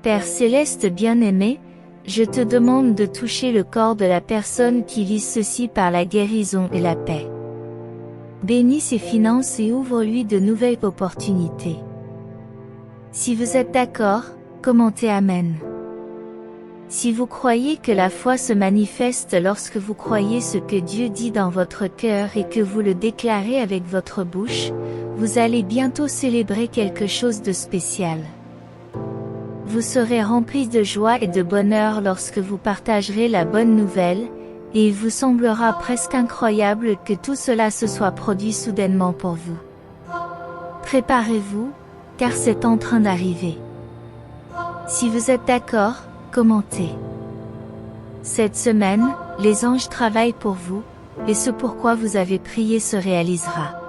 Père céleste bien-aimé, je te demande de toucher le corps de la personne qui vit ceci par la guérison et la paix. Bénis ses finances et ouvre-lui de nouvelles opportunités. Si vous êtes d'accord, commentez Amen. Si vous croyez que la foi se manifeste lorsque vous croyez ce que Dieu dit dans votre cœur et que vous le déclarez avec votre bouche, vous allez bientôt célébrer quelque chose de spécial. Vous serez remplis de joie et de bonheur lorsque vous partagerez la bonne nouvelle, et il vous semblera presque incroyable que tout cela se soit produit soudainement pour vous. Préparez-vous, car c'est en train d'arriver. Si vous êtes d'accord, commentez. Cette semaine, les anges travaillent pour vous, et ce pourquoi vous avez prié se réalisera.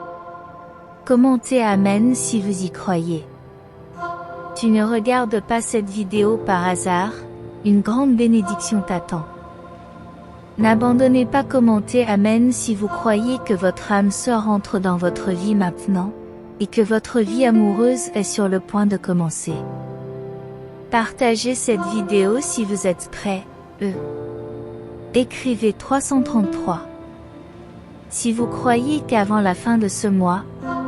Commentez Amen si vous y croyez. Tu ne regardes pas cette vidéo par hasard, une grande bénédiction t'attend. N'abandonnez pas commenter Amen si vous croyez que votre âme sœur entre dans votre vie maintenant, et que votre vie amoureuse est sur le point de commencer. Partagez cette vidéo si vous êtes prêts, Écrivez 333. Si vous croyez qu'avant la fin de ce mois,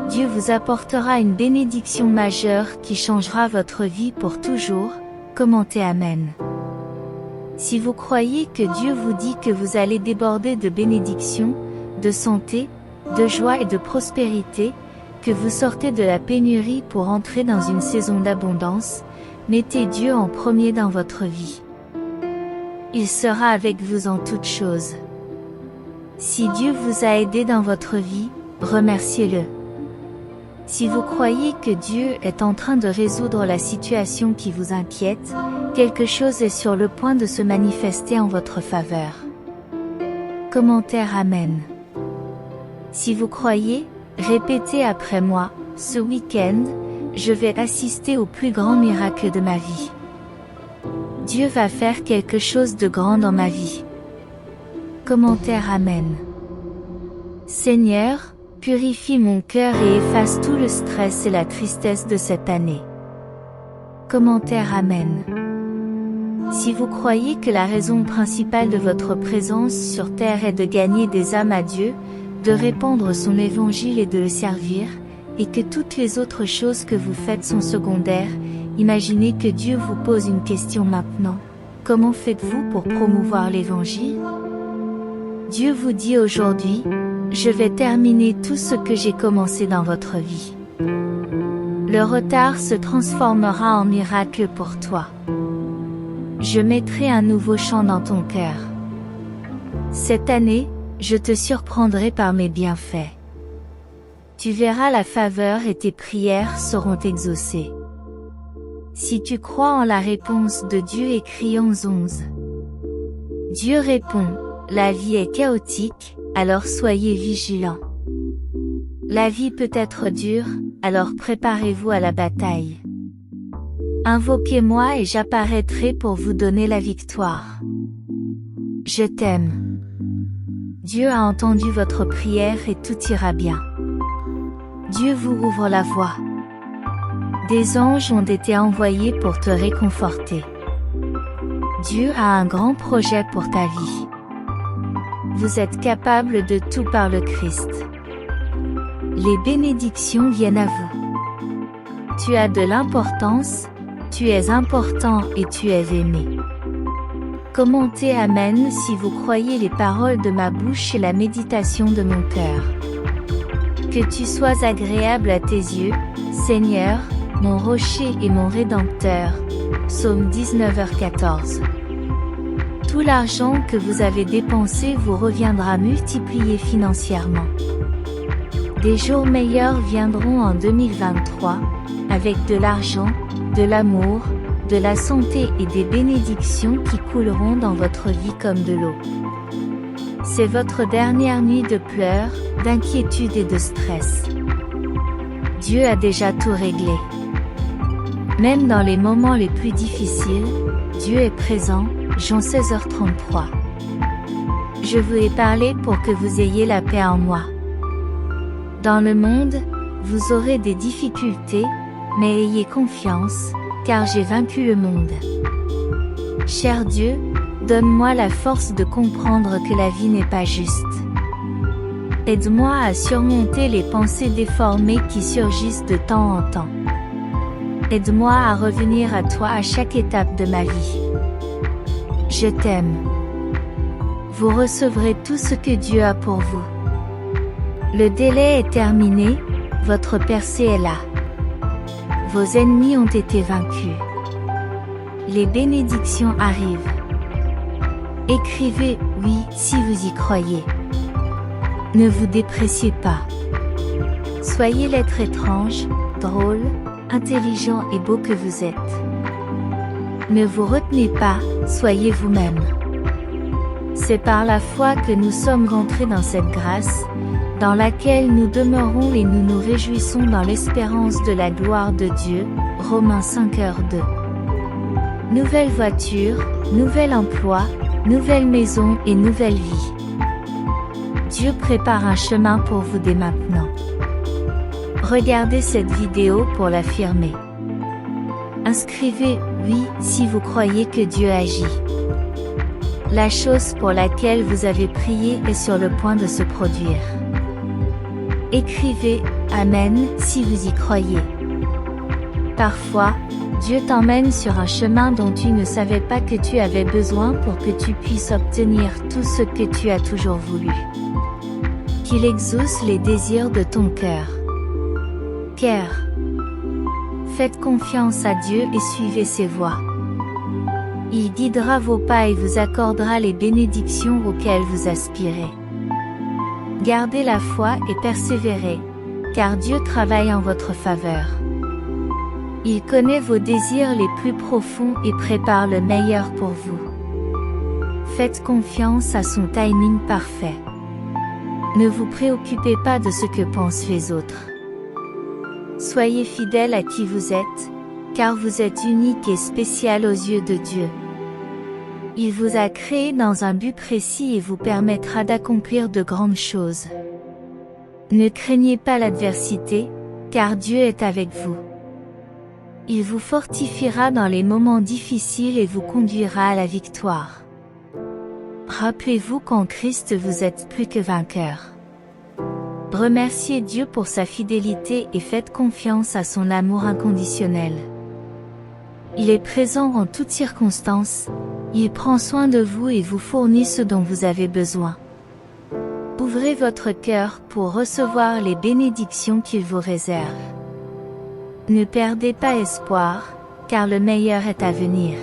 Dieu vous apportera une bénédiction majeure qui changera votre vie pour toujours, commentez Amen. Si vous croyez que Dieu vous dit que vous allez déborder de bénédictions, de santé, de joie et de prospérité, que vous sortez de la pénurie pour entrer dans une saison d'abondance, mettez Dieu en premier dans votre vie. Il sera avec vous en toutes choses. Si Dieu vous a aidé dans votre vie, remerciez-le. Si vous croyez que Dieu est en train de résoudre la situation qui vous inquiète, quelque chose est sur le point de se manifester en votre faveur. Commentaire Amen. Si vous croyez, répétez après moi, ce week-end, je vais assister au plus grand miracle de ma vie. Dieu va faire quelque chose de grand dans ma vie. Commentaire Amen. Seigneur, purifie mon cœur et efface tout le stress et la tristesse de cette année. Commentaire Amen. Si vous croyez que la raison principale de votre présence sur terre est de gagner des âmes à Dieu, de répandre son évangile et de le servir, et que toutes les autres choses que vous faites sont secondaires, imaginez que Dieu vous pose une question maintenant. Comment faites-vous pour promouvoir l'évangile? Dieu vous dit aujourd'hui, je vais terminer tout ce que j'ai commencé dans votre vie. Le retard se transformera en miracle pour toi. Je mettrai un nouveau chant dans ton cœur. Cette année, je te surprendrai par mes bienfaits. Tu verras la faveur et tes prières seront exaucées. Si tu crois en la réponse de Dieu, écris en 11. Dieu répond, la vie est chaotique, alors soyez vigilants. La vie peut être dure, alors préparez-vous à la bataille. Invoquez-moi et j'apparaîtrai pour vous donner la victoire. Je t'aime. Dieu a entendu votre prière et tout ira bien. Dieu vous ouvre la voie. Des anges ont été envoyés pour te réconforter. Dieu a un grand projet pour ta vie. Vous êtes capable de tout par le Christ. Les bénédictions viennent à vous. Tu as de l'importance, tu es important et tu es aimé. Commentez Amen si vous croyez les paroles de ma bouche et la méditation de mon cœur. Que tu sois agréable à tes yeux, Seigneur, mon rocher et mon rédempteur. Psaume 19h14. Tout l'argent que vous avez dépensé vous reviendra multiplié financièrement. Des jours meilleurs viendront en 2023, avec de l'argent, de l'amour, de la santé et des bénédictions qui couleront dans votre vie comme de l'eau. C'est votre dernière nuit de pleurs, d'inquiétude et de stress. Dieu a déjà tout réglé. Même dans les moments les plus difficiles, Dieu est présent. Jean 16h33. Je vous ai parlé pour que vous ayez la paix en moi. Dans le monde, vous aurez des difficultés, mais ayez confiance, car j'ai vaincu le monde. Cher Dieu, donne-moi la force de comprendre que la vie n'est pas juste. Aide-moi à surmonter les pensées déformées qui surgissent de temps en temps. Aide-moi à revenir à toi à chaque étape de ma vie. Je t'aime. Vous recevrez tout ce que Dieu a pour vous. Le délai est terminé, votre percée est là. Vos ennemis ont été vaincus. Les bénédictions arrivent. Écrivez « oui » si vous y croyez. Ne vous dépréciez pas. Soyez l'être étrange, drôle, intelligent et beau que vous êtes. Ne vous retenez pas, soyez vous-même. C'est par la foi que nous sommes rentrés dans cette grâce, dans laquelle nous demeurons et nous nous réjouissons dans l'espérance de la gloire de Dieu. Romains 5:2. Nouvelle voiture, nouvel emploi, nouvelle maison et nouvelle vie. Dieu prépare un chemin pour vous dès maintenant. Regardez cette vidéo pour l'affirmer. Inscrivez « oui » si vous croyez que Dieu agit. La chose pour laquelle vous avez prié est sur le point de se produire. Écrivez « Amen » si vous y croyez. Parfois, Dieu t'emmène sur un chemin dont tu ne savais pas que tu avais besoin pour que tu puisses obtenir tout ce que tu as toujours voulu. Qu'il exauce les désirs de ton cœur. Cœur. Faites confiance à Dieu et suivez ses voies. Il guidera vos pas et vous accordera les bénédictions auxquelles vous aspirez. Gardez la foi et persévérez, car Dieu travaille en votre faveur. Il connaît vos désirs les plus profonds et prépare le meilleur pour vous. Faites confiance à son timing parfait. Ne vous préoccupez pas de ce que pensent les autres. Soyez fidèle à qui vous êtes, car vous êtes unique et spécial aux yeux de Dieu. Il vous a créé dans un but précis et vous permettra d'accomplir de grandes choses. Ne craignez pas l'adversité, car Dieu est avec vous. Il vous fortifiera dans les moments difficiles et vous conduira à la victoire. Rappelez-vous qu'en Christ vous êtes plus que vainqueur. Remerciez Dieu pour sa fidélité et faites confiance à son amour inconditionnel. Il est présent en toutes circonstances, il prend soin de vous et vous fournit ce dont vous avez besoin. Ouvrez votre cœur pour recevoir les bénédictions qu'il vous réserve. Ne perdez pas espoir, car le meilleur est à venir.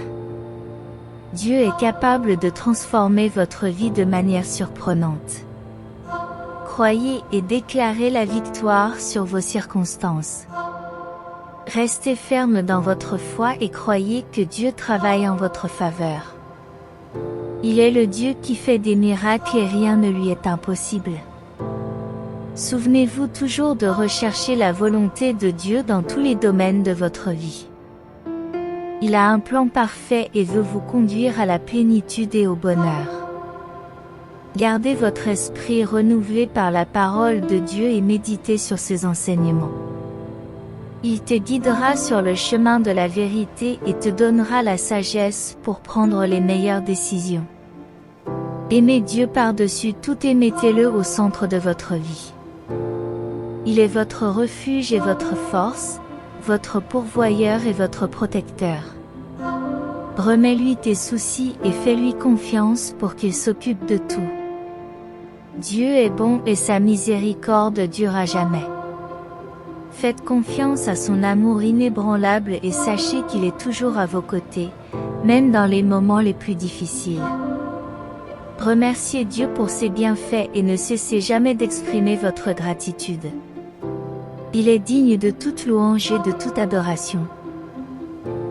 Dieu est capable de transformer votre vie de manière surprenante. Croyez et déclarez la victoire sur vos circonstances. Restez ferme dans votre foi et croyez que Dieu travaille en votre faveur. Il est le Dieu qui fait des miracles et rien ne lui est impossible. Souvenez-vous toujours de rechercher la volonté de Dieu dans tous les domaines de votre vie. Il a un plan parfait et veut vous conduire à la plénitude et au bonheur. Gardez votre esprit renouvelé par la parole de Dieu et méditez sur ses enseignements. Il te guidera sur le chemin de la vérité et te donnera la sagesse pour prendre les meilleures décisions. Aimez Dieu par-dessus tout et mettez-le au centre de votre vie. Il est votre refuge et votre force, votre pourvoyeur et votre protecteur. Remets-lui tes soucis et fais-lui confiance pour qu'il s'occupe de tout. Dieu est bon et sa miséricorde dure à jamais. Faites confiance à son amour inébranlable et sachez qu'il est toujours à vos côtés, même dans les moments les plus difficiles. Remerciez Dieu pour ses bienfaits et ne cessez jamais d'exprimer votre gratitude. Il est digne de toute louange et de toute adoration.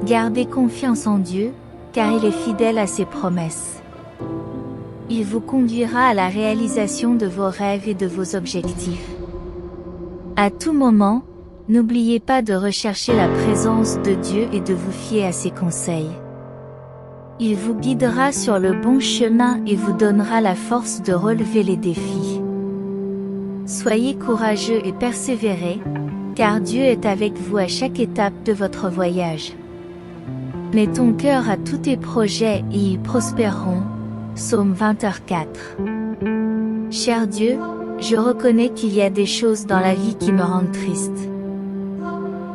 Gardez confiance en Dieu, car il est fidèle à ses promesses. Il vous conduira à la réalisation de vos rêves et de vos objectifs. À tout moment, n'oubliez pas de rechercher la présence de Dieu et de vous fier à ses conseils. Il vous guidera sur le bon chemin et vous donnera la force de relever les défis. Soyez courageux et persévérez, car Dieu est avec vous à chaque étape de votre voyage. Mets ton cœur à tous tes projets et ils prospéreront. Psaume 20h4. Cher Dieu, je reconnais qu'il y a des choses dans la vie qui me rendent triste.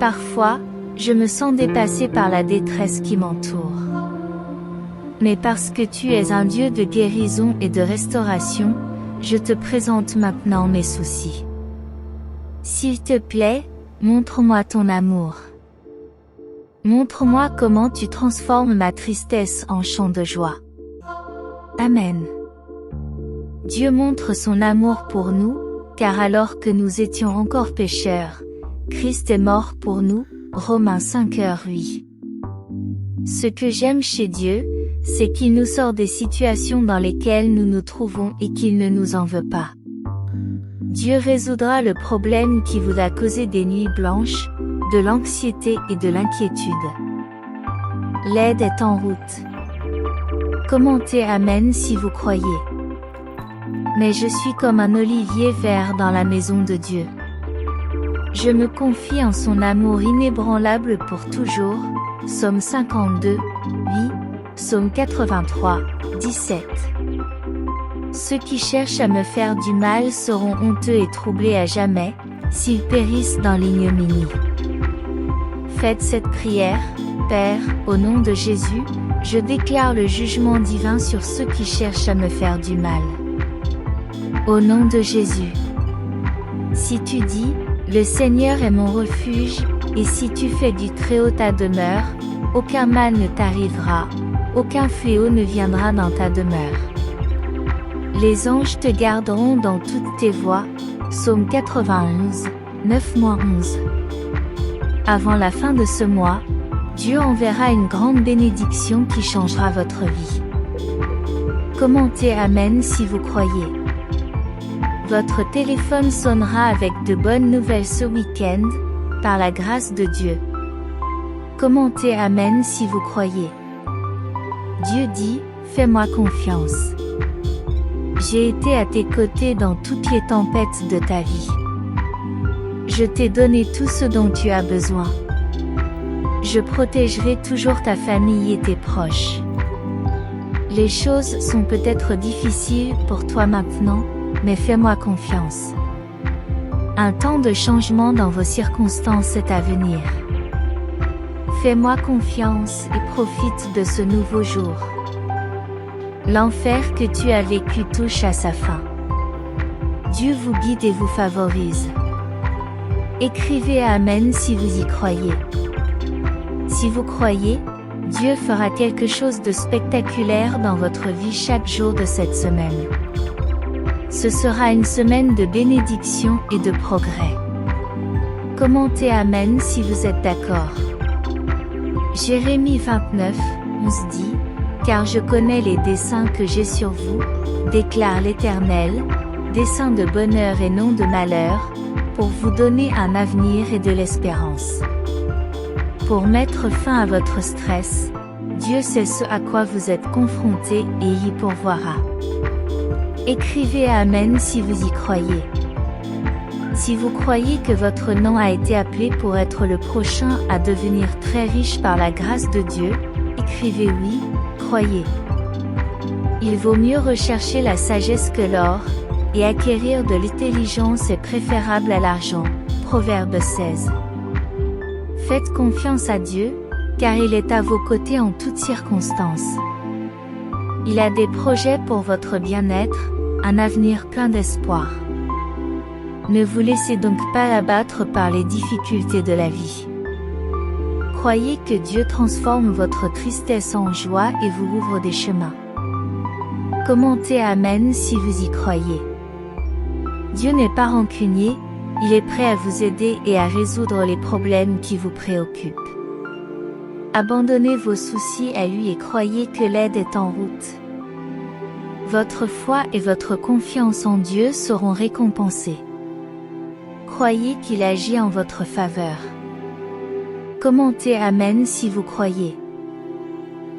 Parfois, je me sens dépassée par la détresse qui m'entoure. Mais parce que tu es un Dieu de guérison et de restauration, je te présente maintenant mes soucis. S'il te plaît, montre-moi ton amour. Montre-moi comment tu transformes ma tristesse en chant de joie. Amen. Dieu montre son amour pour nous, car alors que nous étions encore pécheurs, Christ est mort pour nous, Romains 5h8. Ce que j'aime chez Dieu, c'est qu'il nous sort des situations dans lesquelles nous nous trouvons et qu'il ne nous en veut pas. Dieu résoudra le problème qui vous a causé des nuits blanches, de l'anxiété et de l'inquiétude. L'aide est en route. Commentez Amen si vous croyez. Mais je suis comme un olivier vert dans la maison de Dieu. Je me confie en son amour inébranlable pour toujours. Psaume 52, 8, Psaume 83, 17. Ceux qui cherchent à me faire du mal seront honteux et troublés à jamais, s'ils périssent dans l'ignominie. Faites cette prière, Père, au nom de Jésus, je déclare le jugement divin sur ceux qui cherchent à me faire du mal. Au nom de Jésus. Si tu dis, le Seigneur est mon refuge, et si tu fais du Très-Haut ta demeure, aucun mal ne t'arrivera, aucun fléau ne viendra dans ta demeure. Les anges te garderont dans toutes tes voies. Psaume 91, 9-11. Avant la fin de ce mois, Dieu enverra une grande bénédiction qui changera votre vie. Commentez Amen si vous croyez. Votre téléphone sonnera avec de bonnes nouvelles ce week-end, par la grâce de Dieu. Commentez Amen si vous croyez. Dieu dit, fais-moi confiance. J'ai été à tes côtés dans toutes les tempêtes de ta vie. Je t'ai donné tout ce dont tu as besoin. Je protégerai toujours ta famille et tes proches. Les choses sont peut-être difficiles pour toi maintenant, mais fais-moi confiance. Un temps de changement dans vos circonstances est à venir. Fais-moi confiance et profite de ce nouveau jour. L'enfer que tu as vécu touche à sa fin. Dieu vous guide et vous favorise. Écrivez Amen si vous y croyez. Si vous croyez, Dieu fera quelque chose de spectaculaire dans votre vie chaque jour de cette semaine. Ce sera une semaine de bénédiction et de progrès. Commentez Amen si vous êtes d'accord. Jérémie 29, 11 dit, « Car je connais les desseins que j'ai sur vous, déclare l'Éternel, desseins de bonheur et non de malheur, pour vous donner un avenir et de l'espérance. » Pour mettre fin à votre stress, Dieu sait ce à quoi vous êtes confrontés et y pourvoira. Écrivez Amen si vous y croyez. Si vous croyez que votre nom a été appelé pour être le prochain à devenir très riche par la grâce de Dieu, écrivez oui, croyez. Il vaut mieux rechercher la sagesse que l'or, et acquérir de l'intelligence est préférable à l'argent. Proverbe 16. Faites confiance à Dieu, car il est à vos côtés en toutes circonstances. Il a des projets pour votre bien-être, un avenir plein d'espoir. Ne vous laissez donc pas abattre par les difficultés de la vie. Croyez que Dieu transforme votre tristesse en joie et vous ouvre des chemins. Commentez Amen si vous y croyez. Dieu n'est pas rancunier, il est prêt à vous aider et à résoudre les problèmes qui vous préoccupent. Abandonnez vos soucis à lui et croyez que l'aide est en route. Votre foi et votre confiance en Dieu seront récompensées. Croyez qu'il agit en votre faveur. Commentez Amen si vous croyez.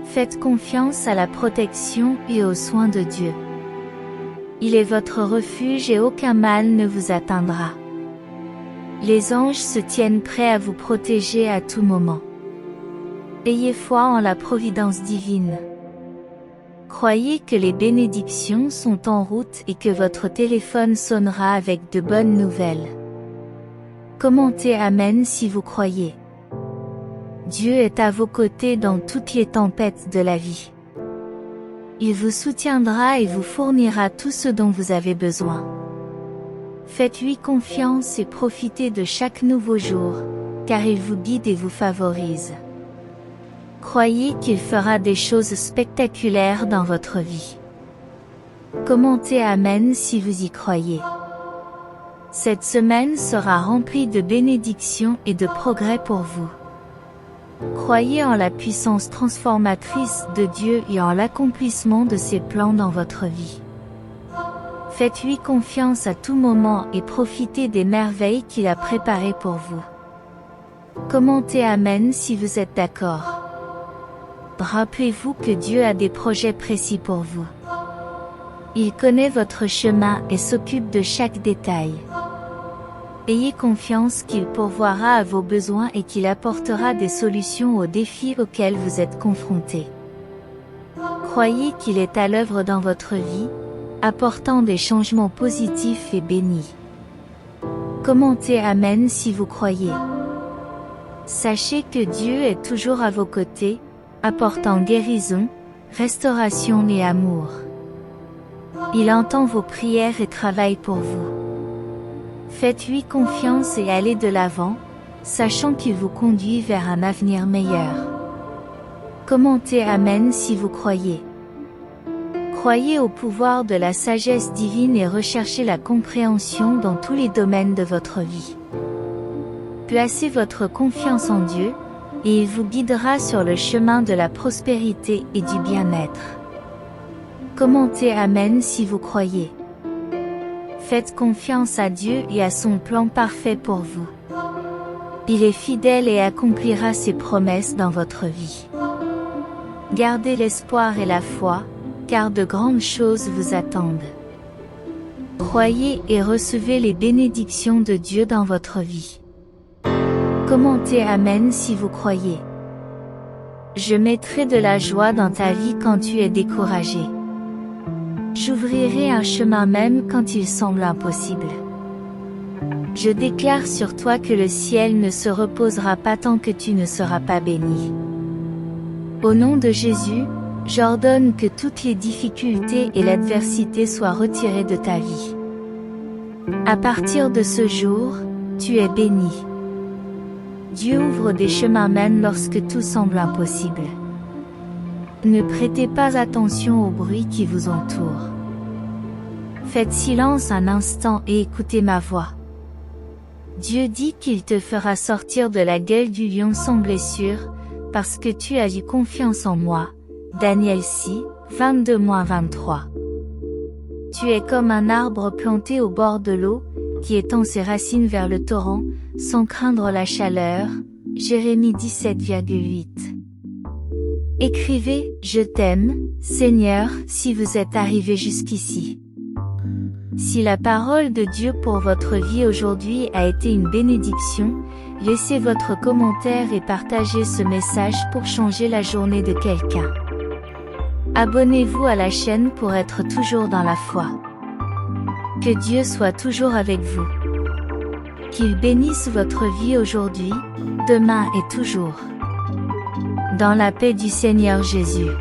Faites confiance à la protection et aux soins de Dieu. Il est votre refuge et aucun mal ne vous atteindra. Les anges se tiennent prêts à vous protéger à tout moment. Ayez foi en la providence divine. Croyez que les bénédictions sont en route et que votre téléphone sonnera avec de bonnes nouvelles. Commentez Amen si vous croyez. Dieu est à vos côtés dans toutes les tempêtes de la vie. Il vous soutiendra et vous fournira tout ce dont vous avez besoin. Faites-lui confiance et profitez de chaque nouveau jour, car il vous guide et vous favorise. Croyez qu'il fera des choses spectaculaires dans votre vie. Commentez Amen si vous y croyez. Cette semaine sera remplie de bénédictions et de progrès pour vous. Croyez en la puissance transformatrice de Dieu et en l'accomplissement de ses plans dans votre vie. Faites-lui confiance à tout moment et profitez des merveilles qu'il a préparées pour vous. Commentez Amen si vous êtes d'accord. Rappelez-vous que Dieu a des projets précis pour vous. Il connaît votre chemin et s'occupe de chaque détail. Ayez confiance qu'il pourvoira à vos besoins et qu'il apportera des solutions aux défis auxquels vous êtes confrontés. Croyez qu'il est à l'œuvre dans votre vie, apportant des changements positifs et bénis. Commentez Amen si vous croyez. Sachez que Dieu est toujours à vos côtés, apportant guérison, restauration et amour. Il entend vos prières et travaille pour vous. Faites-lui confiance et allez de l'avant, sachant qu'il vous conduit vers un avenir meilleur. Commentez Amen si vous croyez. Croyez au pouvoir de la sagesse divine et recherchez la compréhension dans tous les domaines de votre vie. Placez votre confiance en Dieu, et il vous guidera sur le chemin de la prospérité et du bien-être. Commentez Amen si vous croyez. Faites confiance à Dieu et à son plan parfait pour vous. Il est fidèle et accomplira ses promesses dans votre vie. Gardez l'espoir et la foi, car de grandes choses vous attendent. Croyez et recevez les bénédictions de Dieu dans votre vie. Commentez Amen si vous croyez. Je mettrai de la joie dans ta vie quand tu es découragé. J'ouvrirai un chemin même quand il semble impossible. Je déclare sur toi que le ciel ne se reposera pas tant que tu ne seras pas béni. Au nom de Jésus, j'ordonne que toutes les difficultés et l'adversité soient retirées de ta vie. À partir de ce jour, tu es béni. Dieu ouvre des chemins même lorsque tout semble impossible. Ne prêtez pas attention aux bruits qui vous entourent. Faites silence un instant et écoutez ma voix. Dieu dit qu'il te fera sortir de la gueule du lion sans blessure, parce que tu as eu confiance en moi. Daniel 6, 22-23. Tu es comme un arbre planté au bord de l'eau, qui étend ses racines vers le torrent, sans craindre la chaleur. Jérémie 17,8. Écrivez « Je t'aime, Seigneur » si vous êtes arrivé jusqu'ici. Si la parole de Dieu pour votre vie aujourd'hui a été une bénédiction, laissez votre commentaire et partagez ce message pour changer la journée de quelqu'un. Abonnez-vous à la chaîne pour être toujours dans la foi. Que Dieu soit toujours avec vous. Qu'il bénisse votre vie aujourd'hui, demain et toujours. Dans la paix du Seigneur Jésus.